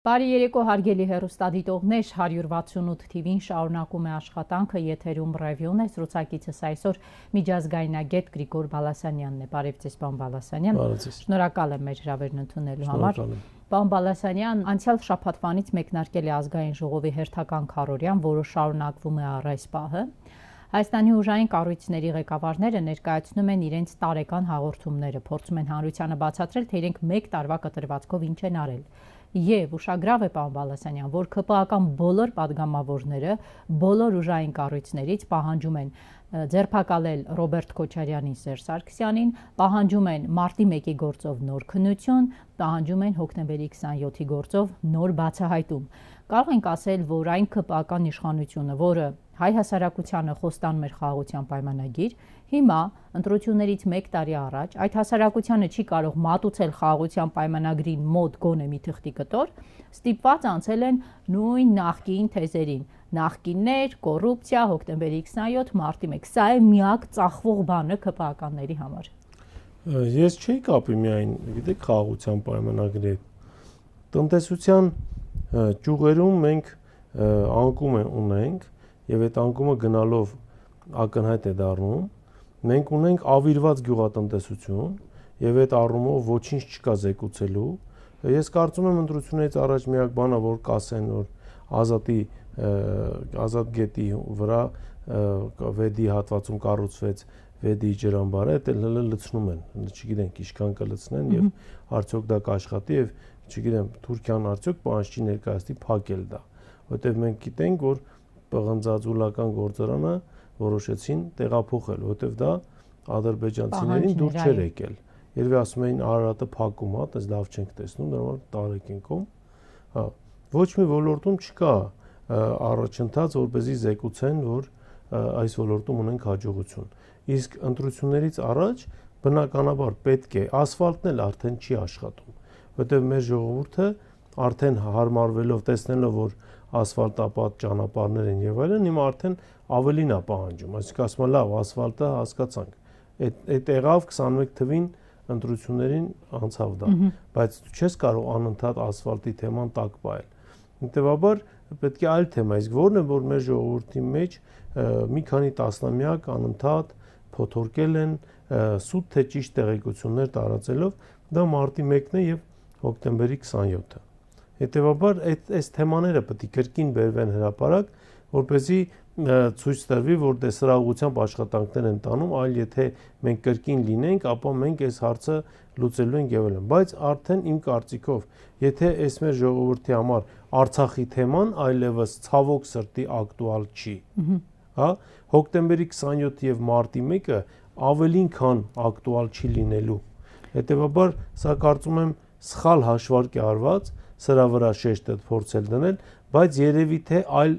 Բարի երեկո հարգելի հեռուստադիտողներ, 168 TV-ին շարունակում է աշխատանքը, եթերում ռևյուն է, զրուցակիցս այսօր միջազգայնագետ Գրիգոր Բալասանյանն է։ Բարև ձեզ, պարոն Բալասանյան։ Շնորհակալ եմ մեր հրավերն ընդունելու համար։ Պարոն Բալասանյան, անցյալ շաբաթվանից մեկնարկել է ազգային ժողովի հերթական քառօրյան, որը շարունակվում է առ այս պահը։ Հայաստանի ուժային կառույցների ղեկավարները ներկայացնում են իրենց տարեկան հաղորդումները, փորձում են հանրությանը բացատրել, թե իրենք մեկ տարվա կտրվածքով ինչ են արել։ Եվ ուշագրավ է, պարոն Բալասանյան, որ ԿՊԱ-ական բոլոր падգամավորները բոլոր ուժային կառույցներից պահանջում են ձերբակալել Ռոբերտ Քոչարյանին, Սերժ Սարգսյանին, պահանջում են մարտի 1-ի գործով նոր քննություն, պահանջում են հոկտեմբերի 27-ի գործով նոր բացահայտում։ Կարող ենք ասել, որ այն ԿՊԱ-ական իշխանությունը, որը հայ հասարակությանը խոստանում էր խաղաղության պայմանագիր, հիմա ընտրություններից մեկ տարի առաջ այդ հասարակությանը չի կարող մատուցել խաղաղության պայմանագրին մոտ գոնե մի թղթի կտոր, ստիպված անցել են նույն նախկին թեզերին, նախկիններ, կոռուպցիա, հոկտեմբերի 27, մարտի 1, սա է միակ ծախվող բանը ԿՊԱ-ականների համար։ Ես չի կապի միայն, գիտեք, խաղաղության պայմանագրի հետ։ Տնտեսության ճյուղերում մենք անկում ունենք եւ այդ անկումը գնալով ակնհայտ է դառնում, մենք ունենք ավիրված գյուղատնտեսություն եւ այդ առումով ոչինչ չկա զեկուցելու։ Ես կարծում եմ ընտրություններից առաջ միակ բանը, որ կասեն, որ ազատ գետի վրա վեդի հատվածում կառուցվեց վեդի ջրամբարը, դա լցնում են, չգիտենք ինչքան կլցնեն եւ արդյոք դա կաշխատի եւ չգիտեմ Թուրքիան արդյոք պահանջ չի ներկայացնի փակել դա, որովհետեւ մենք գիտենք, որ պղնձաձուլական գործարանը որոշեցին տեղափոխել, որովհետև դա ադրբեջանցիներին դուր չէր եկել։ Երևի ասում էին Արարատը փակում է, այդպես լավ չենք տեսնում, դրա համար տարեք ենք ում։ Հա, ոչ մի ոլորտում չկա առաջընթաց, որպեսզի զեկուցեն, որ այս ոլորտում ունենք հաջողություն։ Իսկ ընտրություններից առաջ բնականաբար պետք է ասֆալտն էլ արդեն չի աշխատում, որովհետև մեր ժողովուրդը արդեն հարմարվելով, տեսնելով, որ ասֆալտապատ ճանապարհներ են եւ այլն, հիմա արդեն ավելին է պահանջում, այսինքն ասում լավ, ասֆալտը հասկացանք։ Այդ եղավ 21 թվին ընտրություններին անցավ դա, բայց դու չես կարող անընդհատ ասֆալտի թեման տակ պահել։ Հետեւաբար պետք է այլ թեմա, իսկ որն է, որ մեր ժողովրդի մեջ մի քանի տասնամյակ անընդհատ փոթորկել են սուտ թե ճիշտ տեղեկություններ տարածելով, դա մարտի 1-ն է եւ հոկտեմբերի 27-ը։ Հետևաբար այս թեմաները պետք է կրկին բերվեն հրապարակ, որպեսզի ցույց տրվի, որ դե սրա ուղղությամբ աշխատանքներ են տանում, այլ եթե մենք կրկին լինենք, ապա մենք այս հարցը լուծելու ենք եւ այլն։ Բայց արդեն իմ կարծիքով, եթե այս մեր ժողովրդի համար Արցախի թեման այլևս ցավոք սրտի ակտուալ չի, հա, հոկտեմբերի 27 եւ մարտի 1-ը ավելին քան ակտուալ չի լինելու։ Հետևաբար սա կարծում եմ սխալ հաշվարկ է արված, սրա վրա շեշտը փորձել դնել, բայց երևի թե այլ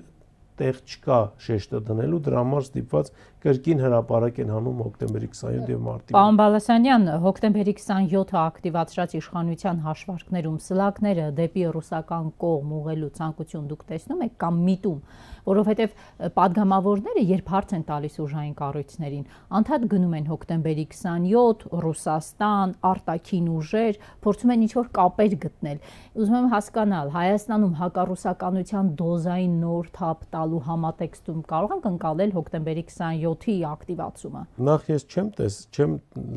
տեղ չկա շեշտը դնելու, դրա համար ստիպված կրկին հրապարակ են հանում հոկտեմբերի 27 եւ մարտի 1։ Պարոն Բալասանյան, հոկտեմբերի 27-ը ակտիվացրած իշխանության հաշվարկներում սլակները դեպի ռուսական կողմ ուղղելու ցանկություն դուք տեսնում եք կամ միտում, որովհետեւ падգամավորները երբ հարց են տալիս ուժային կառույցներին, անդադ գնում են հոկտեմբերի 27, Ռուսաստան, արտաքին ուժեր, փորձում են ինչ-որ կապեր գտնել։ Ուզում եմ հասկանալ, Հայաստանում հակառուսականության դոզային նոր թափ տալու համատեքստում կարող ենք ընկալել հոկտեմբերի 27-ի ակտիվացումը։ Նախ ես չեմ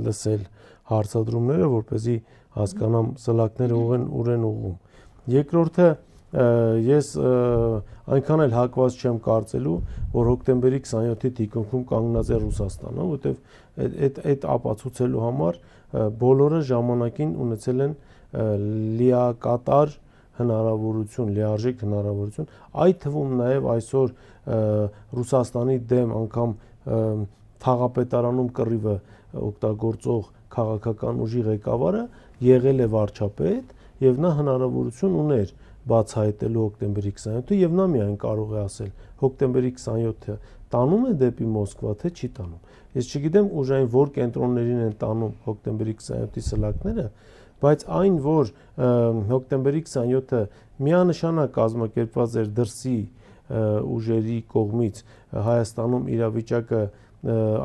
լսել հարցադրումները, որպեսզի հասկանամ սլակները ուր են ուղղում։ Երկրորդը ես այնքան էլ հակված չեմ կարծելու, որ հոկտեմբերի 27-ի թիկունքում կանգնած է Ռուսաստանը, որովհետև այդ ապացուցելու համար բոլորը ժամանակին ունեցել են լիակատար հնարավորություն, լիարժեք հնարավորություն, այդ թվում նաև այսօր Ռուսաստանի դեմ անգամ թաղապետարանում կռիվը օգտագործող քաղաքական ուժի ղեկավարը եղել է վարչապետ եւ նա հնարավորություն ուներ բացահայտելու հոկտեմբերի 27-ը եւ նա միայն կարող է ասել հոկտեմբերի 27-ը տանում է դեպի Մոսկվա թե չի տանում։ Ես չգիտեմ ուժային որ կենտրոններին են տանում հոկտեմբերի 27-ի սլակները, բայց այն, որ հոկտեմբերի 27-ը միանշանակ կազմակերպված էր դրսի ուժերի կողմից Հայաստանում իրավիճակը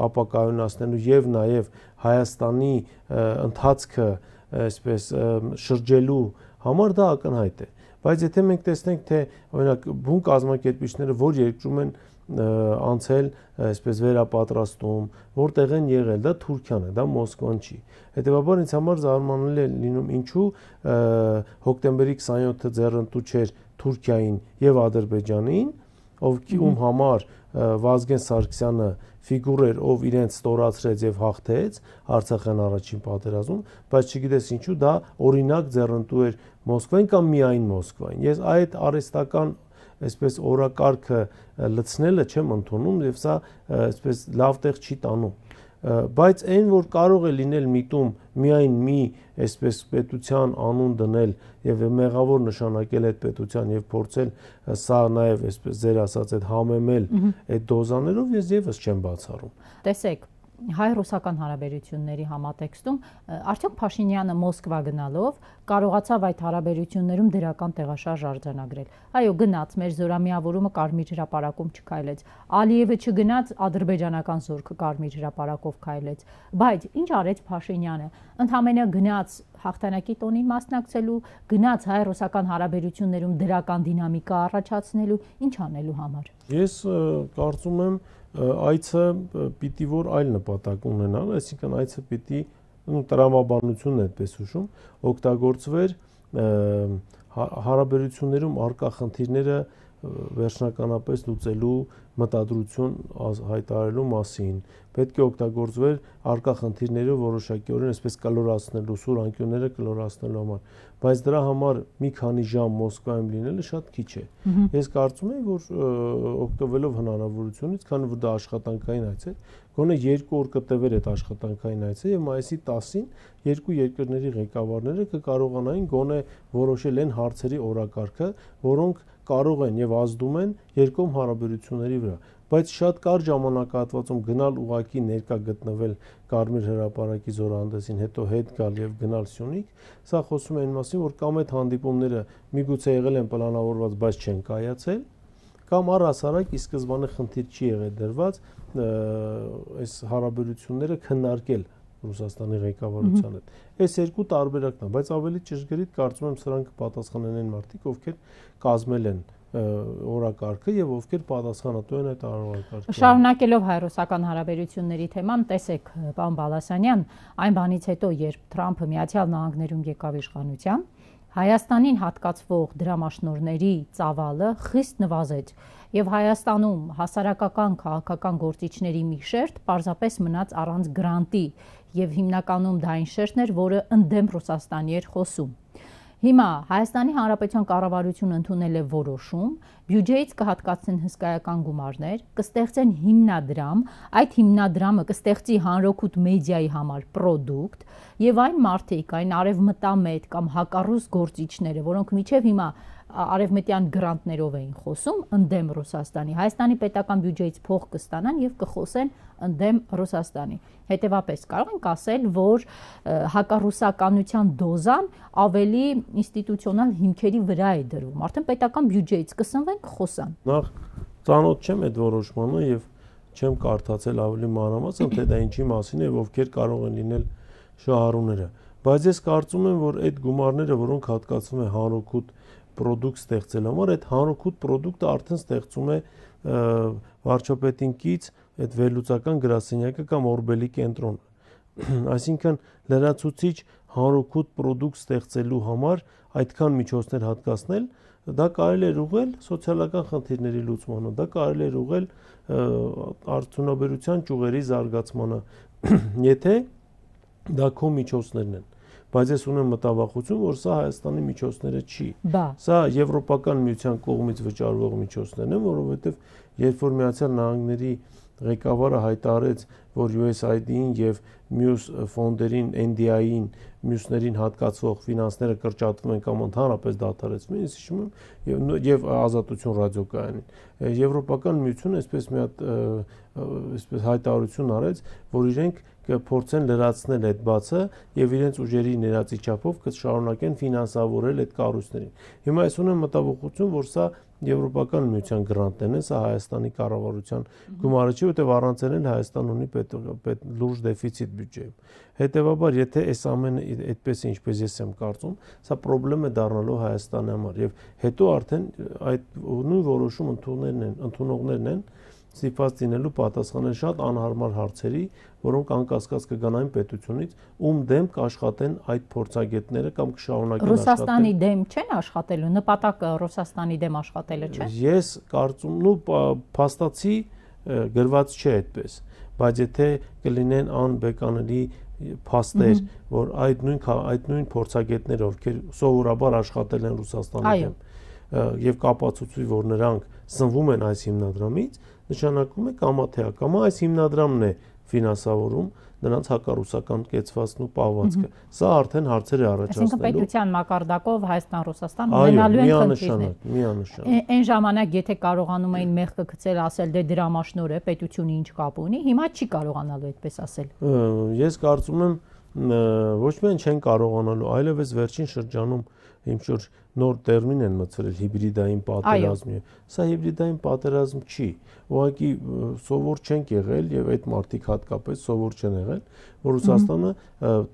ապակայունացնելու եւ նաեւ Հայաստանի ընթացքը այսպես շրջելու համար դա ակնհայտ է, Բայց եթե մենք տեսնենք, թե օրինակ բուն կազմակերպիչները որ երկրում են անցել, այսպես վերապատրաստում, որտեղ են եղել, դա Թուրքիան է, դա Մոսկվան չի։ Հետևաբար ինձ համար զարմանալի է լինում ինչու հոկտեմբերի 27-ը ձեռնտու չէր Թուրքիային եւ Ադրբեջանին, ում համար Վազգեն Սարգսյանը ֆիգուր էր, ով իրենց ստորացրեց եւ հաղթեց Արցախյան առաջին պատերազմում, բայց չգիտես ինչու դա օրինակ ձեռնտու էր Մոսկվային կամ միայն Մոսկվային։ Ես այդ արհեստական այսպես օրակարգը լցնելը չեմ ընդունում եւ սա այսպես լավ տեղ չի տանում, բայց այն որ կարող է լինել միտում միայն մի այսպես պետության անուն դնել եւ մեղավոր նշանակել այդ պետության եւ փորձել սա նաեւ այսպես ձեր ասած այդ համեմել այդ դոզաներով ես եւս չեմ բացառում։ Տեսեք, հայ-ռուսական հարաբերությունների համատեքստում արդյոք Փաշինյանը Մոսկվա գնալով կարողացավ այդ հարաբերություններում դրական տեղաշարժ արձանագրել։ Այո, գնաց, մեր զորամիավորումը Կարմիր հրապարակում չքայլեց։ Ալիևը չգնաց, ադրբեջանական զորքը Կարմիր հրապարակով քայլեց։ Բայց ինչ արեց Փաշինյանը։ Ընդհանրապես գնաց հաղթանակի տոնին մասնակցելու, գնաց հայ-ռուսական հարաբերություններում դրական դինամիկա առաջացնելու, ինչ անելու համար։ Ես կարծում եմ այցը պիտի որ այլ նպատակ ունենալ, այսինքն այցը պիտի տրամաբանությունն է այդպես հուշում, օգտագործվեր հարաբերություններում առկա խնդիրները վերջնականապես լուծելու մտադրություն հայտարարելու մասին, պետք է օգտագործվեր առկա խնդիրները որոշակիորեն այսպես կլորացնելու, սուր անկյունները կլորացնելու համար, բայց դրա համար մի քանի ժամ Մոսկվայում լինելը շատ քիչ է։ Ես կարծում եմ, որ օգտվելով հնարավորությունից, քանի որ դա աշխատանքային այց է, գոնե 2 օր կտևեր այդ աշխատանքային այցը եւ մայիսի 10-ին երկու երկրների ղեկավարները կկարողանային գոնե որոշել այն հարցերի օրակարգը, որոնք կարող են եւ ազդում են երկկողմ հարաբերությունների վրա, բայց շատ կարճ ժամանակահատվածում գնալ ուղակի ներկա գտնվել Կարմիր հրապարակի զորահանդեսին, հետո հետ գալ եւ գնալ Սյունիք, սա խոսում է այն մասին, որ կամ այդ հանդիպումները միգուցե եղել են պլանավորված, բայց չեն կայացել, կամ առհասարակ ի սկզբանե խնդիր չի եղել դրված այս հարաբերությունները քննարկել Ռուսաստանի ղեկավարության հետ։ Այս երկու տարբերակն է, բայց ավելի ճշգրիտ կարծում եմ սրանք պատասխանեն այն մարդիկ, ովքեր կազմել են օրակարգը եւ ովքեր պատասխանատու են այդ օրակարգին։ Շարունակելով հայ-ռուսական հարաբերությունների թեման, տեսեք, պարոն Բալասանյան, այն բանից հետո, երբ Թրամփը Միացյալ Նահանգներում եկավ իշխանության, Հայաստանին հատկացվող դրամաշնորհների ծավալը խիստ նվազեց եւ Հայաստանում հասարակական քաղաքական գործիչների մի շերտ պարզապես մնաց առանց գրանտի եւ հիմնականում դա այն շերտն էր, որը ընդդեմ Ռուսաստանի էր խոսում։ Հիմա Հայաստանի Հանրապետության կառավարությունը ընդունել է որոշում, բյուջեից կհատկացնեն հսկայական գումարներ, կստեղծեն հիմնադրամ, այդ հիմնադրամը կստեղծի հանրօգուտ մեդիայի համար պրոդուկտ եւ այն մարդիկ, այն արևմտամետ կամ հակառուս գործիչները, որոնք մինչեւ հիմա արևմտյան գրանտներով էին խոսում ընդդեմ Ռուսաստանի, Հայաստանի պետական բյուջեից փող կստանան եւ կխոսեն ընդդեմ Ռուսաստանի։ Հետևաբար կարող ենք ասել, որ հակառուսականության դոզան ավելի ինստիտուցիոնալ հիմքերի վրա է դրվում։ Արդեն պետական բյուջեից կսնվեն, կխոսան։ Նախ ծանոթ չեմ այդ որոշմանը եւ չեմ կարդացել ավելի մանրամասն, թե դա ինչի մասին է եւ ովքեր կարող են լինել շահառուները։ Բայց ես կարծում եմ, որ այդ գումարները, որոնք հատկացվում է հանրօգուտ պրոդուկտ ստեղծելու համար, այդ հանրօգուտ պրոդուկտը արդեն ստեղծում է վարչապետին կից այդ վերլուծական գրասենյակը կամ Օրբելի կենտրոնը։ Այսինքն լրացուցիչ հանրօգուտ պրոդուկտ ստեղծելու համար այդքան միջոցներ հատկացնել, դա կարելի է ուղղել սոցիալական խնդիրների լուծմանը, դա կարելի է ուղղել արդյունաբերության ճյուղերի զարգացմանը, եթե դա քո միջոցներն են։ Բայց ես ունեմ մտավախություն, որ սա Հայաստանի միջոցները չի։ Սա Եվրոպական միության կողմից վճարվող միջոցներն են, որովհետև երբ որ Միացյալ Նահանգների ղեկավարը հայտարարեց, որ USAID-ին եւ մյուս ֆոնդերին, NDI-ին, մյուսներին հատկացվող ֆինանսները կրճատվում են կամ ընդհանրապես դադարեցվում են, ես հիշում եմ եւ Ազատություն ռադիոկայանին։ Եվրոպական միությունը այսպես մի հատ այսպես հայտարարություն արեց, որ իրենք կփորձեն լրացնել այդ բացը եւ իրենց ուժերի ներածի չափով կշարունակեն ֆինանսավորել այդ կառույցներին։ Հիմա ես ունեմ մտավախություն, որ սա Եվրոպական միության գրանտներն են, սա Հայաստանի կառավարության գումարը չի, որտեղ առանց էլ Հայաստան ունի լուրջ դեֆիցիտ բյուջեում։ Հետևաբար, եթե այս ամենը այդպես է, ինչպես ես եմ կարծում, սա խնդրեմ է դառնալու Հայաստանի համար եւ հետո արդեն այդ նույն որոշում ընդունողներն են ստիպված լինելու պատասխանել շատ անհարմար հարցերի, որոնք անկասկած կգան այն պետությունից, ում դեմ կաշխատեն այդ փորձագետները կամ կշարունակեն աշխատել։ Ռուսաստանի դեմ չեն աշխատելու, նպատակը Ռուսաստանի դեմ աշխատելը չէ։ Ես կարծում փաստացի գրված չէ այդպես, բայց եթե կլինեն անբեկանելի փաստեր, որ այդ նույն փորձագետները, ովքեր սովորաբար աշխատել են Ռուսաստանի դեմ, եւ կապացուցվի, որ նրանք սնվում են այս հիմնադրամից, նշանակում է կամա թե ակամա այս հիմնադրամն է ֆինանսավորում նրանց հակառուսական կեցվածքն ու պահվածքը։ Սա արդեն հարցեր է առաջացնելու։ Այսինքն պետության մակարդակով Հայաստան-Ռուսաստան ունենալու են խնդիրներ։ Միանշանակ։ Այն ժամանակ եթե կարողանում էին մեղքը գցել, ասել դե դրամաշնոր է, պետությունը ինչ կապ ունի, հիմա չի կարողանալու այդպես ասել։ Ես կարծում եմ ոչ միայն չեն կարողանալու, այլևս վերջին շրջանում ինչ որ նոր տերմին են մտցրել հիբրիդային պատերազմ։ Սա հիբրիդային պատերազմ չի։ Ուղղակի սովոր չենք եղել եւ այդ մարդիկ հատկապես սովոր չեն եղել, որ Ռուսաստանը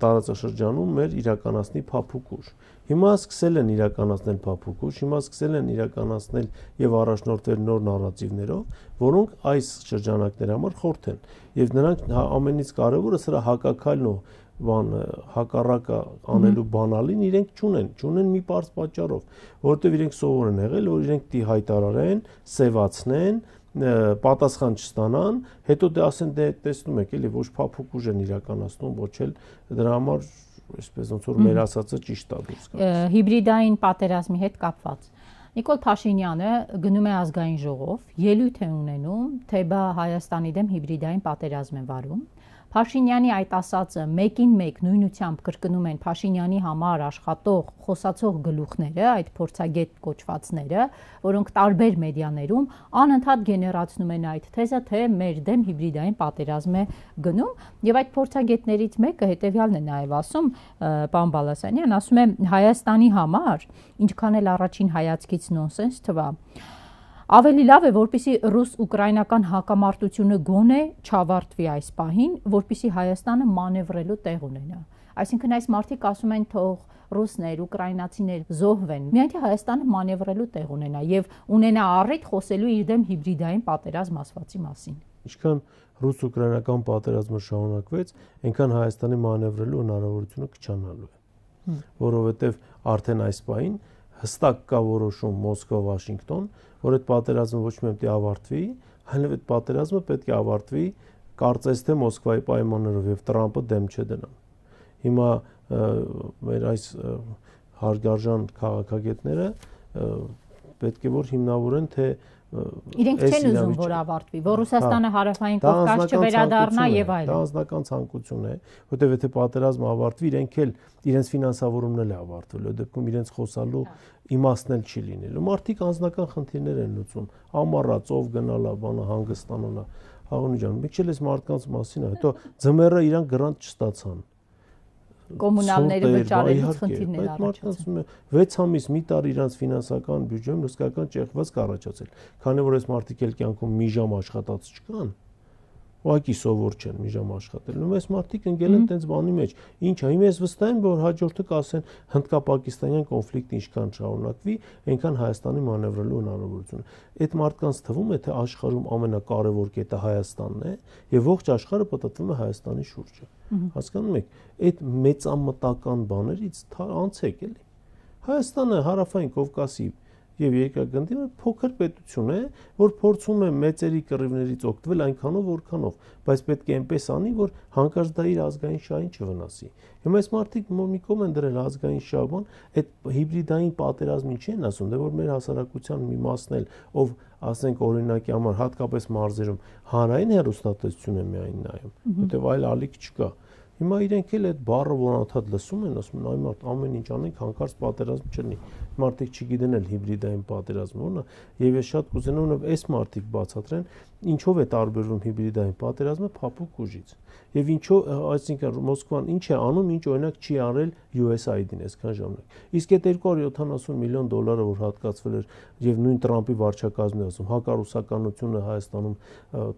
տարածաշրջանում մեր իրականացնի փափուկ ուժ։ Հիմա սկսել են իրականացնել փափուկ ուժ, հիմա սկսել են իրականացնել եւ առաջնորդվել նոր նարատիվներով, որոնք այս շրջանակների համար խորթ են։ Եվ նրանք ամենից կարևորը սրա հակակալն ու հակառակը անելու բանալին իրենք չունեն մի պարզ պատճառով, որովհետև իրենք սովոր են եղել, որ իրենք դի հայտարարեն, սևացնեն, պատասխան չստանան, հետո դե ասեն դե տեսնում եք էլի ոչ փափուկ ուժ են իրականացնում, ոչ էլ դրա համար այսպես ոնց որ մեր ասածը ճիշտ է դուրս գալիս։ Հիբրիդային պատերազմի հետ կապված Նիկոլ Փաշինյանը գնում է ազգային ժողով, ելույթ է ունենում, թե բա Հայաստանի դեմ հիբրիդային պատերազմ է վարում։ Փաշինյանի այդ ասածը մեկին մեկ նույնությամբ կրկնում են Փաշինյանի համար աշխատող, խոսացող գլուխները, այդ փորձագետ կոչվածները, որոնք տարբեր մեդիաներում անընդհատ գեներացնում են այդ թեզը, թե մեր դեմ հիբրիդային պատերազմ է գնում, եւ այդ փորձագետներից մեկը հետեւյալն է նաեւ ասում, պարոն Բալասանյան, ասում է Հայաստանի համար, ինչքան էլ առաջին հայացքից նոնսենս թվա, ավելի լավ է, որպեսզի ռուս-ուկրաինական հակամարտությունը գոնե չավարտվի այս պահին, որպեսզի Հայաստանը մանևրելու տեղ ունենա։ Այսինքն այս մարդիկ ասում են թող ռուսներ, ուկրաինացիներ զոհվեն, միայն թե Հայաստանը մանևրելու տեղ ունենա եւ ունենա առիթ խոսելու իր դեմ հիբրիդային պատերազմ ասվածի մասին։ Ինչքան ռուս-ուկրաինական պատերազմը շարունակվեց, այնքան Հայաստանի մանևրելու հնարավորությունը կչանալու է։ Որովհետեւ արդեն այս պահին հստակ կա որոշում Մոսկվա-Վաշինգտոն, որ այդ պատերազմը ոչ միայն պետք է ավարտվի, այլև այդ պատերազմը պետք է ավարտվի կարծես թե Մոսկվայի պայմաններով եւ Տրամպը դեմ չդնան։ Հիմա մեր այս հարգարժան քաղաքագետները պետք է որ հիմնավորեն թե իրենք չեն ուզում որ ավարտվի, որ Ռուսաստանը հարավային Կովկաս չվերադառնա եւ այլն։ Դա անձնական ցանկություն է, որտեղ եթե պատերազմը ավարտվի, իրենք էլ իրենց ֆինանսավորումն էլ է ավարտվել, այդ դեպքում իրենց խոսալու իմաստն էլ չի լինելու։ Մարդիկ անձնական խնդիրներ են լուծում, ամառած ով գնալա, բանը հանգստանալա, Հաղոնի ջան, մի քիչ էս մարդկանց մասին է, հետո ձմեռը իրանք գրանտ չստացան։ Կոմունալների վճարելու խնդիրներ առաջացան։ 6 ամիս մի տարի իրանց ֆինանսական բյուջեում հսկայական ճեղքված կառաջացել։ Քանի որ այս մարդիկ էլ կյանքում մի ժամ աշխատած չկան, ուղղակի սովոր չեն մի ժամ աշխատել։ Ու այս մարդիկ ընկել են տենց բանի մեջ։ Ինչա, հիմա ես վստահ եմ, որ հաջորդը կասեն հնդկա-պակիստանյան կոնֆլիկտը ինչքան շարունակվի, այնքան Հայաստանի մանևրելու հնարավորություն։ Այդ մարդկանց թվում է, թե աշխարհում ամենակարևոր կետը Հայաստանն է, եւ ողջ աշխարհը պատտվում է Հայաստանի շուրջը։ Հասկանում եք, այդ մեծամտական բաներից անցեք էլի։ Հայաստանը հարավային Կովկասի եւ երկրագնդի փոքր պետություն է, որ փորձում է մեծերի կռիվներից օգտվել այնքանով, որքանով, բայց պետք է այնպես անի, որ հանկարծ դա իր ազգային շահին չվնասի։ Հիմա այս մարդիկ մի կողմ են դրել ազգային շահան, այդ հիբրիդային պատերազմին չեն ասում, դե որ մեր հասարակության մի մասն էլ, ով ասենք օրինակի համար հատկապես մարզերում հանրային հեռուստատեսություն է միայն նայում, որտեղ այլ ալիք չկա։ Հիմա իրենք էլ այդ բառը ոնաթաթ լսում են, ասում են այ մարդ ամեն ինչ անենք, հանկարծ պատերազմ չլինի։ Մարդիկ չգիտեն էլ հիբրիդային պատերազմը ո՞րն է, եւ ես շատ կուզենամ որ այս մարդիկ բացատրեն, ինչով է տարբերվում հիբրիդային պատերազմը փափուկ ուժից։ Եվ ինչով, այսինքն Մոսկվան ինչ է անում, ինչ օրինակ չի արել USAID-ին այսքան ժամանակ։ Իսկ այդ 270 միլիոն դոլարը, որ հատկացվել էր եւ նույն Տրամպի վարչակազմն է ասում, հակառուսականությունը Հայաստանում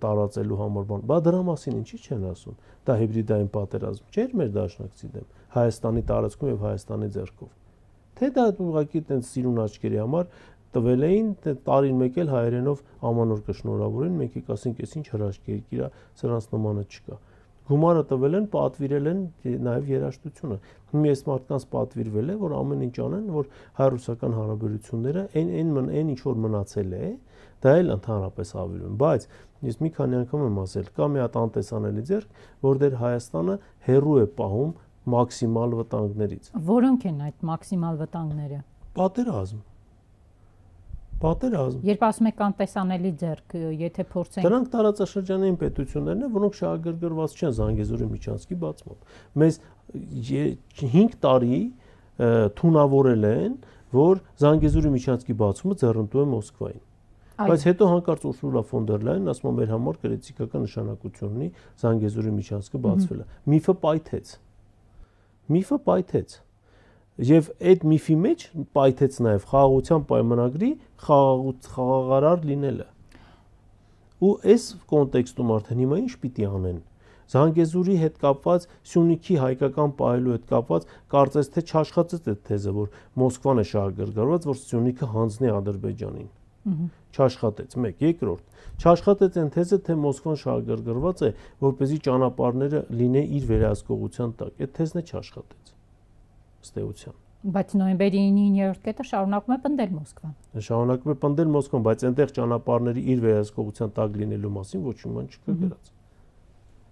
տարածելու համար բան, բա դրա մասին ինչի չեն ասում։ Դա հիբրիդային պատերազմ չէր մեր դաշնակցի դեմ, Հայաստանի տարածքում եւ Հայաստանի ձեռքով։ Թե դա ուղղակի այտենց սիրուն աչքերի համար տվել էին, տարին մեկ էլ հայերենով ամանոր կշնորհավորեն, մեկի կասենք, էս ինչ հրաշք երկիր է, սրանց նմանը չկա։ Գումարը տվել են, պատվիրել են նաև երաժշտությունը։ Հիմա այս մարդկանց պատվիրվել է, որ ամեն ինչ անեն, որ հայ-ռուսական հարաբերությունները այն ինչ որ մնացել է, դա էլ ընդհանրապես ավելում։ Բայց ես մի քանի անգամ եմ ասել, կա մի հատ անտեսանելի ձեռք, որտեղ Հայաստանը հեռու է պահում մաքսիմալ վտանգներից։ Որոնք են այդ մաքսիմալ վտանգները։ Պատերազմ։ Երբ ասում եք անտեսանելի ձեռք, եթե փորձենք դրանք տարածաշրջանային պետություններն են, որոնք շահագրգռված չեն Զանգեզուրի միջանցքի բացմամբ։ Մեզ 5 տարի թունավորել են, որ Զանգեզուրի միջանցքի բացումը ձեռնտու է Մոսկվային։ Բայց հետո հանկարծ Ուրսուլա ֆոն դեր Լայենն ասում է մեր համար քրեթիկական նշանակություն ունի Զանգեզուրի միջանցքը բացվելը։ Միֆը պայթեց։ Եվ այդ միֆի մեջ պայթեց նաև խաղաղության պայմանագրի խաղաղարար լինելը։ Ու այս կոնտեքստում արդեն հիմա ինչ պիտի անեն։ Զանգեզուրի հետ կապված, Սյունիքի հայկական պահելու հետ կապված, կարծես թե չաշխատեց այդ թեզը, որ Մոսկվան է շահագրգռված, որ Սյունիքը հանձնի Ադրբեջանին։ Չաշխատեց, մեկ, երկրորդ։ Չաշխատեց այն թեզը, թե Մոսկվան շահագրգռված է, որպեսզի ճանապարհները լինեն իր վերահսկողության տակ։ Այդ թեզն է չաշխատեց։ Ստեյության։ Բայց նոյեմբերի 9-րդ կետը շարունակում է պնդել Մոսկվան։ Շարունակում է պնդել Մոսկվան, բայց այնտեղ ճանապարհների իր վերահսկողության տակ լինելու մասին ոչ մի բան չկա գրած։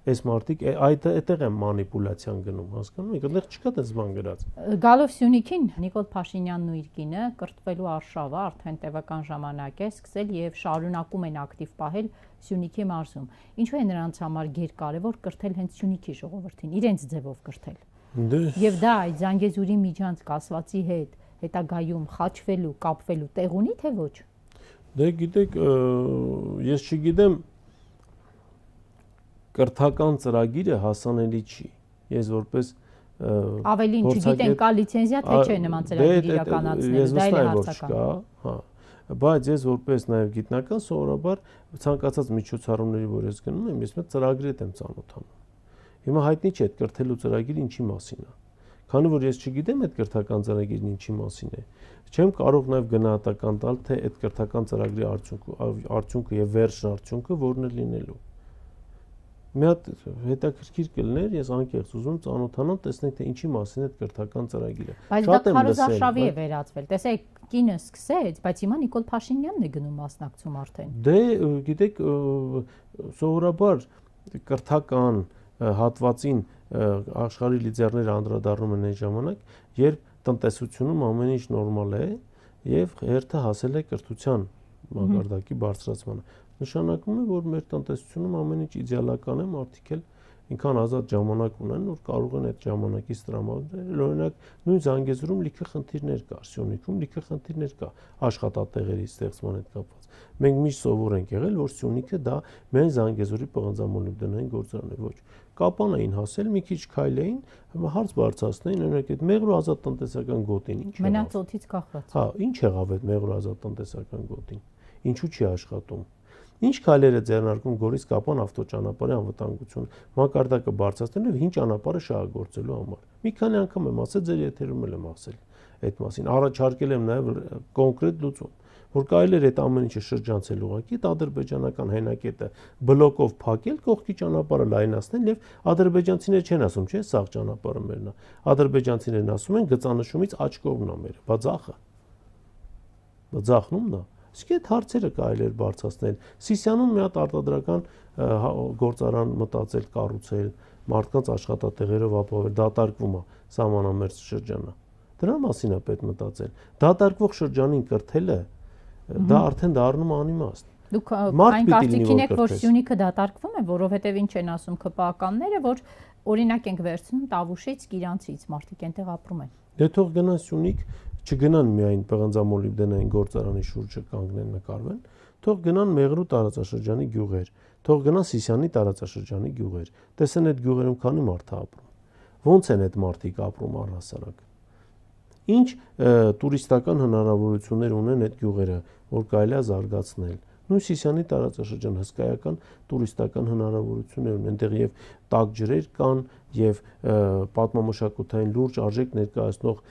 Այս մարտիկ այդտեղ են մանիպուլյացիան գնում, հասկանում եք, այնտեղ չկա դες բան գրած։ Գալով Սյունիքին Նիկոլ Փաշինյանն ու իր կինը կրթվելու արշավը արդեն տևական ժամանակ է սկսել եւ շարունակում են ակտիվ պահել Սյունիքի մարզում։ Ինչու է նրանց համար գերկարևոր կրթել հենց Սյունիքի ժողովրդին, իրենց ձևով կրթել։ Եվ դա այդ Զանգեզուրի միջանցք ասվածի հետ հետագայում խաչվելու, կապվելու տեղ ունի թե ոչ։ Դե գիտեք, ես չգիտեմ կրթական ծրագիրը հասանելի չի։ Ես որպես ավելին չգիտեն կա լիցենզիա թե չէ նման ծրագիր իրականացնելու, դա էլ է հարցական։ Հա, բայց ես որպես նաև գիտնական սովորաբար ցանկացած միջոցառումների, որ ես գնում եմ, ես մեծ ծրագրի հետ եմ ծանոթանում։ Հիմա հայտնի չէ այդ կրթելու ծրագիրը ինչի մասին է։ Քանի որ ես չգիտեմ այդ կրթական ծրագիրն ինչի մասին է, չեմ կարող նաև գնահատական տալ, թե այդ կրթական ծրագրի արդյունքը եւ վերջն արդյունքը որն է լինելու։ Մի հատ հետաքրքիր կլներ, ես անկեղծ ուզում ծանոթանամ, տեսնենք թե ինչի մասին է այդ կրթական ծրագիրը։ Բայց դա քարոզարշավի է վերածվել։ Տեսեք, կինը սկսեց, բայց հիմա Նիկոլ Փաշինյանն է գնում մասնակցում արդեն։ Դե, գիտեք, սովորաբար կրթական հատվածին աշխարհի լիդերները անդրադառնում են այն ժամանակ, երբ տնտեսությունում ամեն ինչ նորմալ է եւ հերթը հասել է կրթության մակարդակի բարձրացմանը։ Նշանակում է, որ մեր տնտեսությունում ամեն ինչ իդեալական է, մարդիկ էլ ինքան ազատ ժամանակ ունեն, որ կարող են այդ ժամանակից տրամադրել։ Օրինակ, նույն Զանգեզուրում լիքը խնդիրներ կա, Սյունիքում լիքը խնդիրներ կա աշխատատեղերի ստեղծման հետ կապված։ Մենք միշտ սովոր ենք եղել, որ Սյունիքը դա մեն Զանգեզուրի պղնձամոլիբդենային գործարան է, ոչ։ Կապան էին հասել, մի քիչ քայլեին, հարց բարձրացնեին, օրինակ այդ մեղրու ազատ տնտեսական գոտին ինչ է։ Մնաց օդից կախված։ Հա, ինչ եղավ այդ մեղրու ազատ տնտեսական գոտին։ Ինչու չի աշխատում։ Ինչ քայլեր է ձեռնարկում Գորիս Կապան ավտոճանապարհի անվտանգությունը, մակարդակը բարձրացնելու եւ հին ճանապարհը շահագործելու համար։ Մի քանի անգամ եմ ասել, ձեր եթերում եմ ասել այդ մասին։ Առաջարկել եմ նաեւ կոնկրետ լուծում, որ կարելի է այդ ամեն ինչը շրջանցել ուղղակի այդ ադրբեջանական հենակետը բլոկով փակել, կողքի ճանապարհը լայնացնել եւ ադրբեջանցիները չեն ասում, չէ՞, սաղ ճանապարհը մերն է։ Ադրբեջանցիներն ասում են գծանշումից աջ կողմն է մեր, բացախը։ Բացախնում նա։ Իսկ այդ հարցերը կարելի էր բարձրացնել։ Սիսիանում մի հատ արտադրական գործարան մտածել, կառուցել, մարդկանց աշխատատեղերով ապահովել, դատարկվում է սահմանամերձ շրջանը։ Դրա մասին է պետք մտածել։ Դատարկվող շրջանին կրթելը դա արդեն դառնում է անիմաստ։ Դուք այն կարծիքին եք, որ Սյունիքը դատարկվում է, որովհետև ինչ են ասում ԿՊԱ-ականները, որ Օրինակ ենք վերցնում Տավուշից, Կիրանցից, մարդիկ այնտեղ ապրում են։ Դե թող գնան Սյունիք, չգնան միայն պղնձամոլիբդենային գործարանի շուրջը կանգնեն նկարվեն, թող գնան Մեղրու տարածաշրջանի գյուղեր, թող գնան Սիսիանի տարածաշրջանի գյուղեր։ Տեսեն այդ գյուղերում քանի մարդ է ապրում։ Ոնց են այդ մարդիկ ապրում առհասարակ։ Ինչ տուրիստական հնարավորություններ ունեն այդ գյուղերը, որ կարելի է զարգացնել։ Նույն Սիսիանի տարածաշրջան հսկայական տուրիստական հնարավորություններ ունեն, այնտեղ եւ տաք ջրեր կան, եւ պատմամշակութային լուրջ արժեք ներկայացնող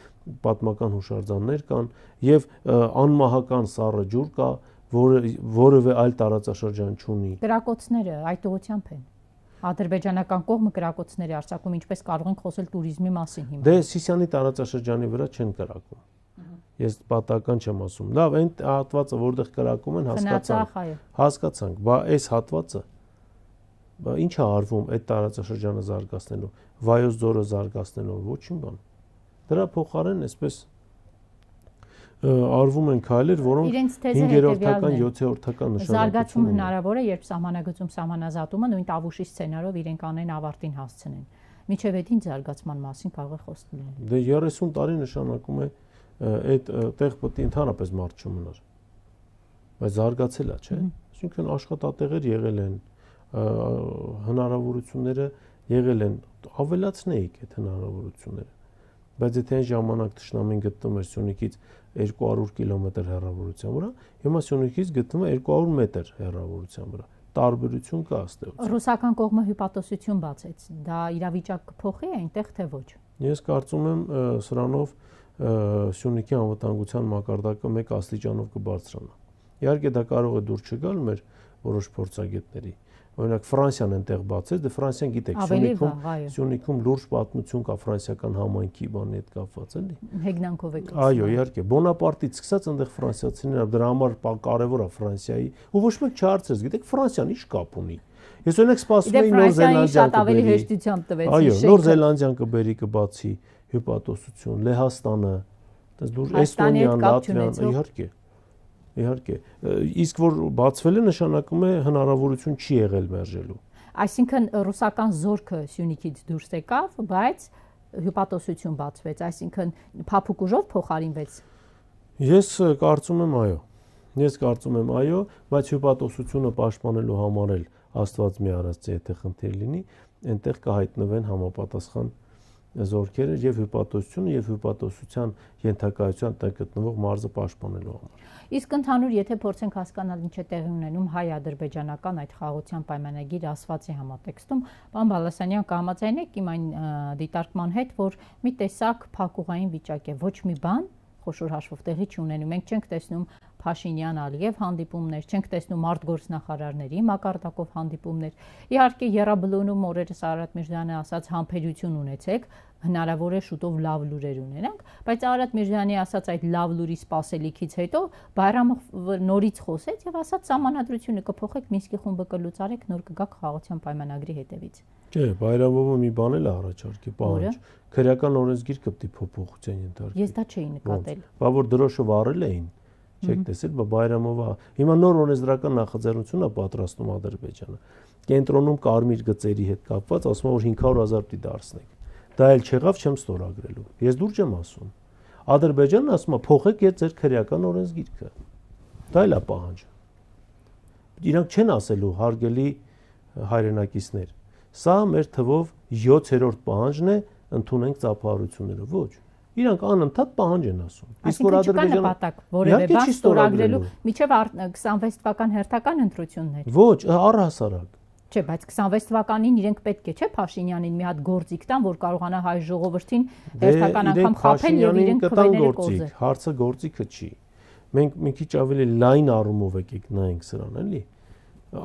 պատմական հուշարձաններ կան, եւ անմահական սառը ջուր կա, որևէ այլ տարածաշրջան չունի։ Կրակոցները այդ ուղղությամբ են։ Ադրբեջանական կողմը կրակոցների արձակում, ինչպես կարող ենք խոսել туриզմի մասին հիմա։ Դե Սիսիանի տարածաշրջանի վրա չեն կրակում։ Ես պատահական չեմ ասում։ Լավ, այն հատվածը, որտեղ կրակում են, հասկացանք, բա այս հատվածը ինչ է արվում այդ տարածաշրջանը զարգացնելու, Վայոց ձորը զարգացնելով, ոչինչ բան։ Դրա փոխարեն այսպես արվում են քայլեր, որոնք 5-րդական, 7-րդական նշանակություն ունեն։ Զարգացումը հնարավոր է, երբ սահմանագծում սահմանազատումը նույն Տավուշի սցենարով իրենք անեն ավարտին հասցնեն։ Միջև այդ զարգացման մասին կարող է խոսք լինել։ Դե 30 տարի նշանակում է այդ տեղ պետք է ընդհանրապես մարդ չմնար։ Բայց զարգացել է, չէ՞։ Այսինքն աշխատատեղեր եղել են, հնարավորությունները եղել են, ավելացնեիք այդ հնարավորությունները։ Բայց եթե այն ժամանակ Թշնամին գտնում էր Սյունիքից 200 կիլոմետր հեռավորության վրա, հիմա Սյունիքից գտնում է 200 մետր հեռավորության վրա։ Տարբերություն կա ըստեյության։ Ռուսական կողմը հյուպատոսություն բացեց։ Դա իրավիճակ կփոխի այնտեղ թե ոչ։ Ես կարծում եմ սրանով Սյունիքի անվտանգության մակարդակը 1 աստիճանով կբարձրանա։ Իհարկե դա կարող է դուր չգալ մեր որոշ փորձագետների։ Օրինակ Ֆրանսիան այնտեղ բացեց, դե Ֆրանսիան գիտեք, Սյունիքում լուրջ պատմություն կա ֆրանսիական համայնքի բանի հետ կապված, էլի։ Հեգնանքով է։ Այո, իհարկե, Բոնապարտից սկսած այնտեղ ֆրանսիացիները դրա համար կարևոր է Ֆրանսիայի, ու ոչ մեկ չհարցրեց, գիտեք, Ֆրանսիան ի՞նչ կապ ունի։ Ես օրինակ սպասում էի Նոր Զելանդիան ավելի հեշտությամբ տվեց։ Այո, Նոր Զելանդիան կբերի կբացի հյուպատոսություն, Լեհաստանը, այդպես դուր Էստոնիան, Լատվիան, իհարկե։ Իհարկե, իսկ որ բացվել է նշանակում է հնարավորություն չի եղել մերժելու։ Այսինքն ռուսական զորքը Սյունիքից դուրս եկավ, բայց հյուպատոսություն բացվեց, այսինքն փափուկ ուժով փոխարինվեց։ Ես կարծում եմ այո, բայց հյուպատոսությունը պաշտպանելու համար էլ Աստված մի արած եթե խնդիր լինի, այնտեղ կհայտնվեն համապատասխան զորքերը եւ հյուպատոսությունը եւ հյուպատոսության ենթակայության տակ գտնվող մարզը պաշտպանելու համար։ Իսկ ընդհանուր եթե փորձենք հասկանալ ինչ է տեղի ունենում հայ-ադրբեջանական այդ խաղաղության պայմանագիր ասվածի համատեքստում, պարոն Բալասանյան կհամաձայնեք իմ այն դիտարկման հետ, որ մի տեսակ փակուղային վիճակ է, ոչ մի բան խոշոր հաշվով տեղի չունենում։ Մենք չենք տեսնում Փաշինյան-Ալիև հանդիպումներ, չենք տեսնում արտգործնախարարների մակարդակով հանդիպումներ։ Իհարկե Եռաբլոնում օրերս Արարատ Միրզյանը ասաց համբերություն ունեցեք, հնարավոր է շուտով լավ լուրեր ունենանք, բայց Արարատ Միրզյանի ասաց այդ լավ լուրի սպասելիքից հետո Բայրամով նորից խոսեց եւ ասաց սահմանադրությունը կփոխեք, Մինսկի խումբը կլուծարեք, նոր կգաք խաղաղության պայմանագրի հետևից։ Չէ, Բայրամովը մի բան էլ առաջարկի, պահանջ։ Քրեական օրենսգիրքը պետք է փոփոխության ենթարկվի։ Ես դա չէի նկատել։ Բա որ դրոշը վառել էին, չեք տեսել, բա Բայրամովը հիմա նոր օրենսդրական նախաձեռնություն է պատրաստում Ադրբեջանը։ Կենտրոնում կարմիր գծերի հետ կապված ասում է որ 500,000 պիտի դարձնենք։ Դա էլ չեղավ, չեմ ստորագրելու։ Ես դուր չեմ ասում։ Ադրբեջանն ասում է փոխեք ձեր քրեական օրենսգիրքը։ Դա էլ է պահանջը։ Իրանք չեն ասելու հարգելի հայրենակիցներ։ Սա մեր թվով 7-րդ պահանջն է, ընդունենք ծափահարությունները։ Ոչ։ Իրանք անընդհատ պահանջ են ասում։ Իսկ որ Ադրբեջանը նպատակ որևէ բան ստորագրելու միջև 26 թվական հերթական ընտրություններ։ Ոչ, առհասարակ։ Չէ, բայց 26 թվականին իրենք պետք է, չէ, Փաշինյանին մի հատ գործիք տան, որ կարողանա հայ ժողովրդին հերթական անգամ խաբել եւ իրենք քվեները կոզել։ Հարցը գործիքը չի։ Մենք մի քիչ ավելի լայն առումով եկեք նայենք սրան, էլի։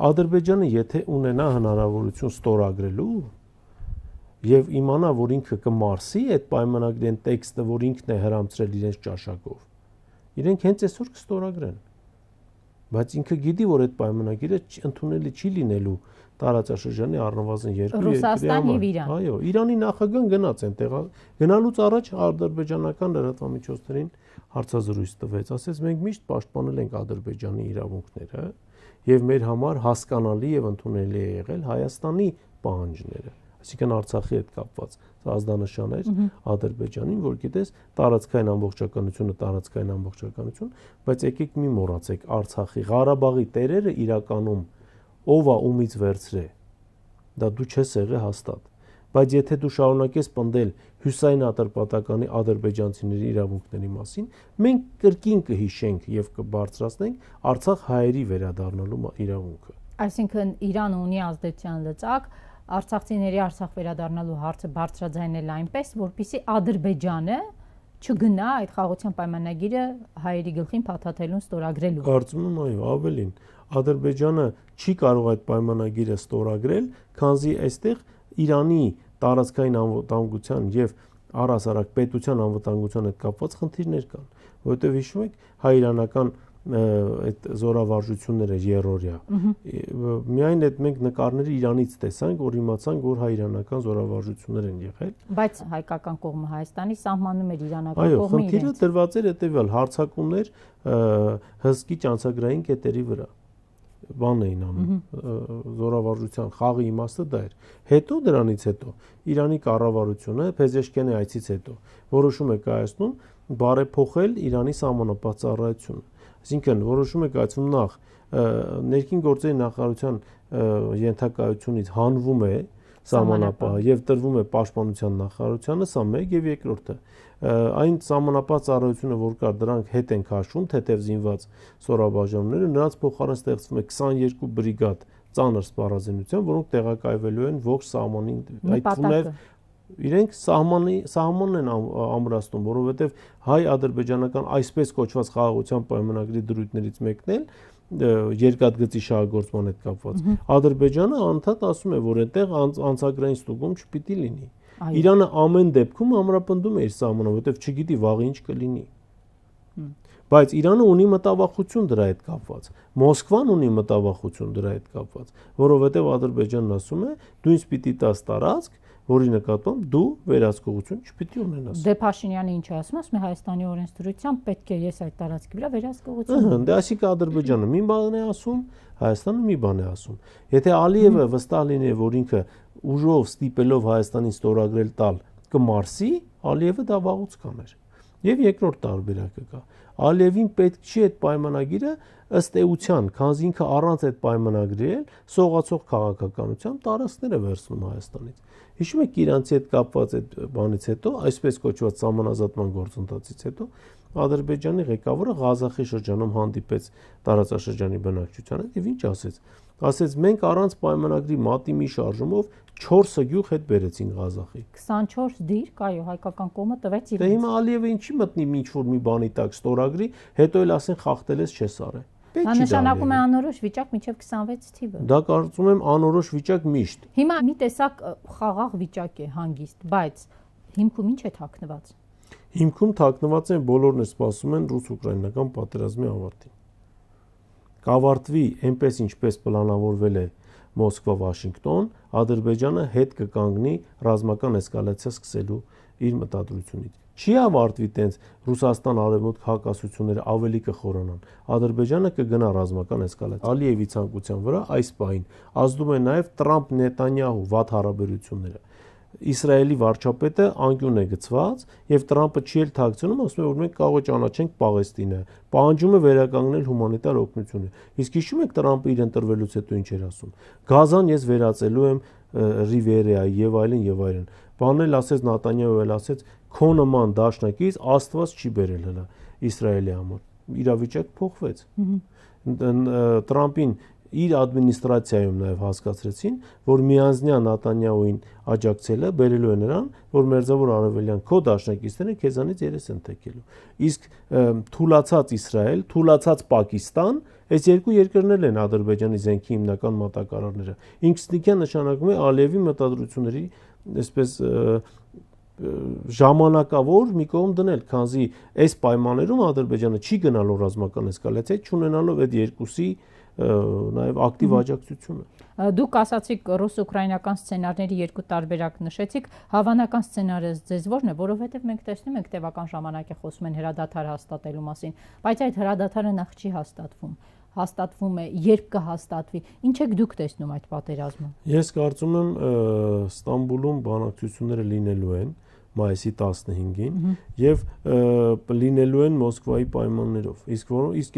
Ադրբեջանը եթե ունենա հնարավորություն ստորագրելու եւ իմանա, որ ինքը կմարսի այդ պայմանագրի տեքստը, որ ինքն է հրամցրել իրենց ճաշակով, իրենք հենց այսօր կստորագրեն։ Բայց ինքը գիտի, որ այդ պայմանագիրը ընդունելի չի լինելու տարածաշրջանի առնվազն 2 երկրի Ռուսաստան եւ Իրան։ Այո, Իրանի նախագահն գնաց այնտեղ, գնալուց առաջ ադրբեջանական լրատվամիջոցներին հարցազրույց տվեց, ասեց մենք միշտ պաշտպանել ենք Ադրբեջանի իրավունքները եւ մեր համար հասկանալի եւ ընդունելի է եղել Հայաստանի պահանջները։ այսինքն Արցախի հետ կապված ազդանշան էր Ադրբեջանին, որ գիտես, տարածքային ամբողջականություն, բայց եկեք մի մոռացեք Արցախի, Ղարաբաղի տերերը իրականում ով է ումից վերցրե, դա դու չես եղել հաստատ, բայց եթե դու շարունակես պնդել Հյուսային Ատրպատականի ադրբեջանցիների իրավունքների մասին, մենք կրկին կհիշենք եւ կբարձրացնենք Արցախ հայերի վերադառնալու իրավունքը։ Այսինքն Իրանը ունի ազդեցության լծակ, արցախցիների Արցախ վերադառնալու հարցը բարձրաձայնել այնպես, որպեսզի Ադրբեջանը չգնա այդ խաղաղության պայմանագիրը հայերի գլխին փաթաթելուն ստորագրելու։ Կարծում եմ, այո, ավելին, Ադրբեջանը չի կարող այդ պայմանագիրը ստորագրել, քանզի այստեղ Իրանի տարածքային անվտանգության եւ առհասարակ պետության անվտանգության հետ կապված խնդիրներ կան, որովհետեւ հիշում եք հայ-իրանական այդ զորավարժությունները երրորդյա։ Միայն այդ մենք նկարները Իրանից տեսանք, որ իմացանք, որ հայ-իրանական զորավարժություններ են եղել։ Բայց հայկական կողմը Հայաստանի սահմանում էր իրանական կողմը։ Այո, խնդիրը դրված էր հետեւյալ հարձակումներ հսկիչ անցագրային կետերի վրա։ Բան էին անում զորավարժության խաղի իմաստը դա էր։ Հետո դրանից հետո Իրանի կառավարությունը Փեզեշքենի այցից հետո որոշում է կայացնում բարեփոխել Իրանի սահմանապահ ծառայությունը։ Այսինքն որոշում է կայացնում նախ ներքին գործերի նախարարության ենթակայությունից հանվում է սահմանապահը եւ տրվում է պաշտպանության նախարարությանը, սա մեկ եւ երկրորդը այն սահմանապահ ծառայությունը, որ կար, դրանք հետ են քաշվում, թեթև զինված զորաբաժանումները, նրանց փոխարեն ստեղծվում է 22 բրիգադ ծանր սպառազինության, որոնք տեղակայվելու են ողջ սահմանին, այդ թվում իրենք սահմանն են ամրացնում, որովհետև հայ-ադրբեջանական այսպես կոչված խաղաղության պայմանագրի դրույթներից մեկն էլ երկաթգծի շահագործման հետ կապված։ Ադրբեջանը անդադ ասում է, որ այդտեղ անցագրային ստուգում չպիտի լինի։ Իրանը ամեն դեպքում ամրապնդում է իր սահմանը, որովհետև չգիտի վաղը ինչ կլինի։ Բայց Իրանը ունի մտավախություն դրա հետ կապված։ Մոսկվան ունի մտավախություն դրա հետ կապված, որովհետև Ադրբեջանն ասում է, դու ինձ պիտի տաս տարածք, որի նկատմամբ դու վերահսկողություն չպիտի ունենաս։ Դե Փաշինյանը ինչ է ասում, ասում է Հայաստանի օրենսդրությամբ պետք է ես այդ տարածքի վրա վերահսկողություն ունենամ։ Դե այսինքն Ադրբեջանը մի բան է ասում, Հայաստանը մի բան է ասում։ Եթե Ալիևը վստահ լինի, որ ինքը ուժով ստիպելով Հայաստանին ստորագրել տալ կմարսի, Ալիևը դա վաղուց կաներ։ Եվ երկրորդ տարբերակը կա։ Ալիևին պետք չի այդ պայմանագիրը ըստ էության, քանզի ինքը առանց այդ պայմանագրի էլ սողացող քաղաքականությամբ տարածքները վերցնում Հայաստանից։ Հիշում եք իրանցի հետ կապված այդ բանից հետո, այսպես կոչված սահմանազատման գործընթացից հետո Ադրբեջանի ղեկավարը Ղազախի շրջանում հանդիպեց տարածաշրջանի բնակչության հետ եւ ինչ ասեց։ Ասեց մենք առանց պայմանագրի մատի մի շարժումով 4 գյուղ հետ բերեցին Ղազախի։ 24 դիրք, այո, հայկական կողմը տվեց իրենց։ Դե հիմա Ալիևը ինչի մտնի ինչ որ մի բանի տակ ստորագրի, հետո էլ ասեն խախտել ես չես արել։ Դա նշանակում է անորոշ վիճակ մինչև 26 թիվը։ Դա կարծում եմ անորոշ վիճակ միշտ։ Հիմա մի տեսակ խաղաղ վիճակ է հանգիստ, բայց հիմքում ինչ է թաքնված։ Հիմքում թաքնված են բոլորն է սպասում են ռուս-ուկրաինական պատերազմի ավարտին։ Կավարտվի այնպես ինչպես պլանավորվել է Մոսկվա-Վաշինգտոն, Ադրբեջանը հետ կկանգնի ռազմական էսկալացիա սկսելու իր մտադրությունից։ Չի ավարտվի տենց Ռուսաստան-Արևմուտք հակասությունները ավելի կխորանան։ Ադրբեջանը կգնա ռազմական էսկալացիա։ Ալիևի ցանկության վրա այս պահին ազդում է նաև Տրամփ-Նետանյահու վատ հարաբերությունները։ Իսրայելի վարչապետը անկյուն է գցված եւ Տրամփը չի էլ թաքցնում, ասում է, որ մենք կարող ենք ճանաչենք Պաղեստինը, պահանջում է վերականգնել հումանիտար օգնությունը։ Իսկ հիշում եք Տրամփը իր ընտրվելուց հետո ինչ էր ասում։ Գազան ես վերածելու եմ Ռիվերիայի եւ այլն եւ այլն։ Բանն էլ ասեց Նետանյահու էլ ասեց, քո նման դաշնակից Աստված չի բերել հլը Իսրայելի համար։ Իրավիճակ փոխվեց։ Տրամփին իր ադմինիստրացիայում նաև հասկացրեցին, որ միանձնյա Նետանյահուին աջակցելը բերելու է նրան, որ մերձավոր արևելյան քո դաշնակիցները քեզանից երես են թեքելու։ Իսկ թուլացած Իսրայել, թուլացած Պակիստան, այս երկու երկրներն են Ադրբեջանի զենքի հիմնական մատակարարները։ Ինքնիքյան նշանակում է Ալիևի մտադրությունների այսպես ժամանակավոր մի կողմ դնել, քանզի այս պայմաններում Ադրբեջանը չի գնալու ռազմական էսկալացիա, չունենալով այդ երկուսի նաև ակտիվ աջակցությունը։ Դուք ասացիք ռուս-ուկրաինական սցենարների երկու տարբերակ նշեցիք, հավանական սցենարը ձեզ ո՞րն է, որովհետև մենք տեսնում ենք տևական ժամանակ է խոսում են հրադադար հաստատելու մասին, բայց այդ հրադադարը նախ չի հաստատվում։ հաստատվում է, երբ կհաստատվի։ Ինչ եք դուք տեսնում այդ պատերազմում։ Ես կարծում եմ Ստամբուլում բանակցությունները լինելու են մայիսի 15-ին եւ լինելու են Մոսկվայի պայմաններով։ Իսկ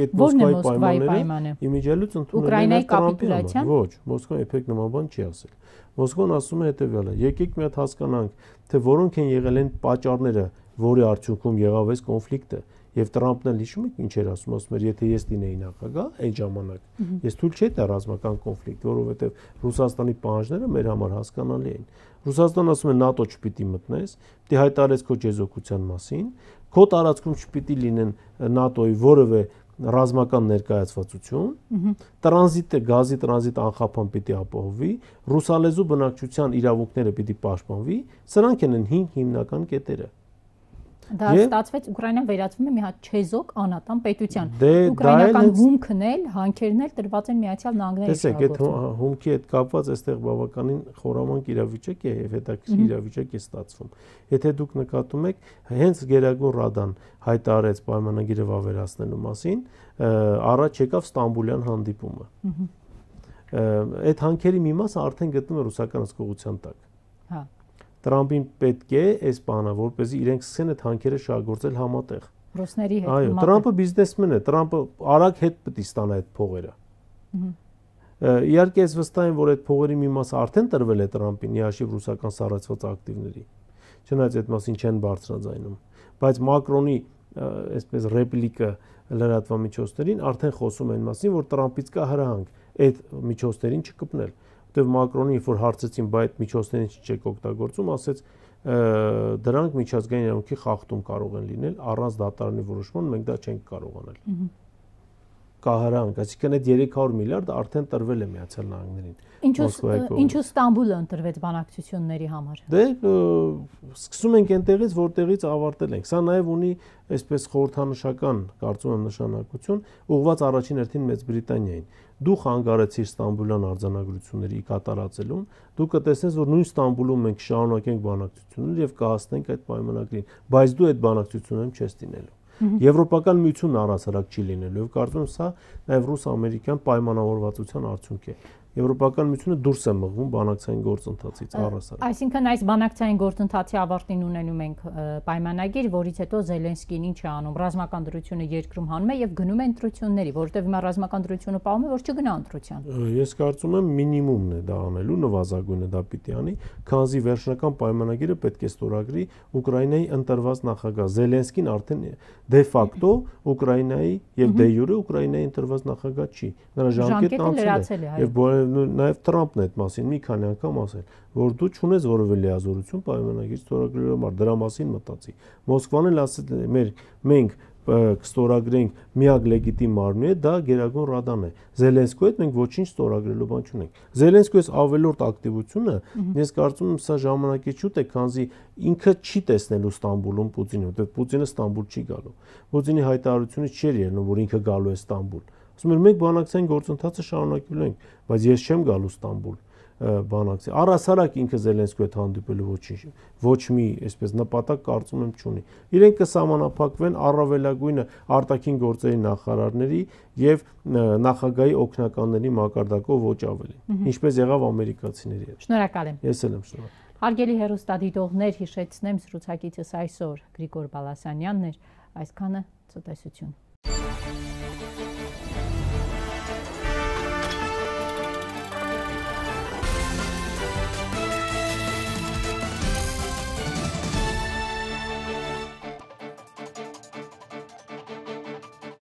այդ Մոսկվայի պայմանները իմիջիալից ընդունել են կապիտուլյացիան։ Ոչ, Մոսկվան երբեք նման բան չի ասել։ Մոսկվան ասում է հետեւյալը. եկեք մի հատ հասկանանք, թե որոնք են եղել են պատճառները, որի արդյունքում եղավ այս կոնֆլիկտը։ Եվ Տրամպն էլ հիշում եք ինչ էր ասում էր, եթե ես լինեի նախագահ այդ ժամանակ, ես թույլ չէի տա ռազմական կոնֆլիկտ, որովհետև Ռուսաստանի պահանջները մեր համար հասկանալի էին։ Ռուսաստանը ասում է ՆԱՏՕ չպիտի մտնես, պիտի հայտարարես քո ճեզոքության մասին, քո տարածքում չպիտի լինեն ՆԱՏՕ-ի որևէ ռազմական ներկայացվածություն, տրանզիտը, գազի տրանզիտ անխափան պիտի ապահովվի, ռուսալեզու բնակչության իրավունքները պիտի պաշտպանվի, սրանք են 5 հիմնական կետերը։ Դա ստացվեց Ուկրաինան վերածվում է մի հատ չեզոք անատան պետության։ Ուկրաինական հումքն էլ, հանքերն էլ տրված են Միացյալ Նահանգների շահագործում։ Տեսեք, այդ հումքի հետ կապված այստեղ բավականին խորամանկ իրավիճակ է եւ հետաքրքիր իրավիճակ է ստացվում։ Եթե դուք նկատում եք, հենց Գերագույն Ռադան հայտարարեց պայմանագիրը վավերացնելու մասին, առաջ եկավ Ստամբուլյան հանդիպումը։ Այդ հանքերի մի մասը արդեն գտնվում է ռուսական հսկողության տակ։ Հա։ Տրամպին պետք է այս բանը, որպեսզի իրենք սկսեն այդ հանքերը շահագործել համատեղ։ Ռուսների հետ։ Այո, Տրամպը բիզնեսմեն է, Տրամպը արագ հետ պետք է ստանա այդ փողերը։ Իհարկե, ես վստահ եմ, որ այդ փողերի մի մասը արդեն տրվել է Տրամպին, իհաշիվ ռուսական սառեցված ակտիվների։ Չնայած այդ մասին չեն բարձրաձայնում, բայց Մակրոնի այսպես ռեպլիկը լրատվամիջոցներին արդեն խոսում են մասին, որ Տրամպից կա հրահանգ այդ միջոցներին չկպնել։ Որտեվ Մակրոնին, որ հարցեցին, բայց այդ միջոցներին չեք օգտագործում, ասեց դրանք միջազգային իրավունքի խախտում կարող են լինել, առանց դատարանի որոշման մենք դա չենք կարողանալ։ Կահարանք, այսինքն այդ 300 միլիարդ արդեն տրվել է Միացյալ Նահանգներին։ Ինչու Ստամբուլը ընտրվեց բանակցությունների համար։ Դե սկսում ենք այնտեղից, որտեղից ավարտել ենք։ Սա նաև ունի այսպես խորհրդանշական, կարծում եմ, նշանակություն, ուղղված առաջին հերթին Մեծ Բրիտանիային։ Դու խանգարեցիր Ստամբուլյան արձանագրությունների կատարածելուն, դու կտեսնես, որ նույն Ստամբուլում մենք շարունակենք բանակցությունները եւ կհասնենք այդ պայմանագրին, բայց դու այդ բանակցություններում չես լինելու։ Եվրոպական միությունն առհասարակ չի լինելու եւ կարծում եմ սա նաեւ ռուս-ամերիկյան պայմանավորվածության արդյունք է։ Եվրոպական միությունը դուրս է մղվում բանակցային գործընթացից առհասարակ։ Այսինքն այս բանակցային գործընթացի ավարտին ունենում ենք պայմանագիր, որից հետո Զելենսկին ինչ է անում, ռազմական դրությունը երկրում հանում է եւ գնում է ընտրությունների, որովհետեւ հիմա ռազմական դրությունը պահում է, որ չգնա ընտրության։ Ես կարծում եմ մինիմումն է դա անելու, նվազագույնը դա պիտի անի, քանզի վերջնական պայմանագիրը պետք է ստորագրի Ուկրաինայի ընտրված նախագահ Զելենսկին արդեն դե ֆակտո Ուկրաինայի եւ դե յուրե Ուկրաինայի ընտրված նախագահ չի։ Նրա ժամկետն անցել է եւ նաև Տրամպն այդ մասին մի քանի անգամ ասել, որ դու չունես որևէ լիազորություն պայմանագիր ստորագրելու համար, դրա մասին մտածի։ Մոսկվան էլ ասել է, մենք կստորագրենք միակ լեգիտիմ մարմինը, դա Գերագույն Ռադան է։ Զելենսկու հետ մենք ոչինչ ստորագրելու բան չունենք։ Զելենսկուի ավելորդ ակտիվությունը, ես կարծում եմ, սա ժամանակի շուտ է, քանզի ինքը չի տեսնելու Ստամբուլում Պուտինին, որտեղ Պուտինը Ստամբուլ չի գալու։ Պուտինի հայտարարությունից չէր ելնում, որ ինքը գալու է Ստամբուլ։ Ասում էր, մենք բանակցային գործընթացը շարունակելու ենք, բայց ես չեմ գալու Ստամբուլ բանակցի։ Առհասարակ ինքը Զելենսկու հետ հանդիպելու ոչ մի այսպես նպատակ կարծում եմ չունի։ Իրենք կսահմանափակվեն առավելագույնը արտաքին գործերի նախարարների եւ նախագահի օգնականների մակարդակով ոչ ավելի, ինչպես եղավ ամերիկացիների հետ։ Շնորհակալ եմ։ Ես էլ եմ շնորհակալ։ Հարգելի հեռուստադիտողներ, հիշեցնեմ, զրուցակիցս այսօր Գրիգոր Բալասանյանն էր, այսքանը ցտեսություն։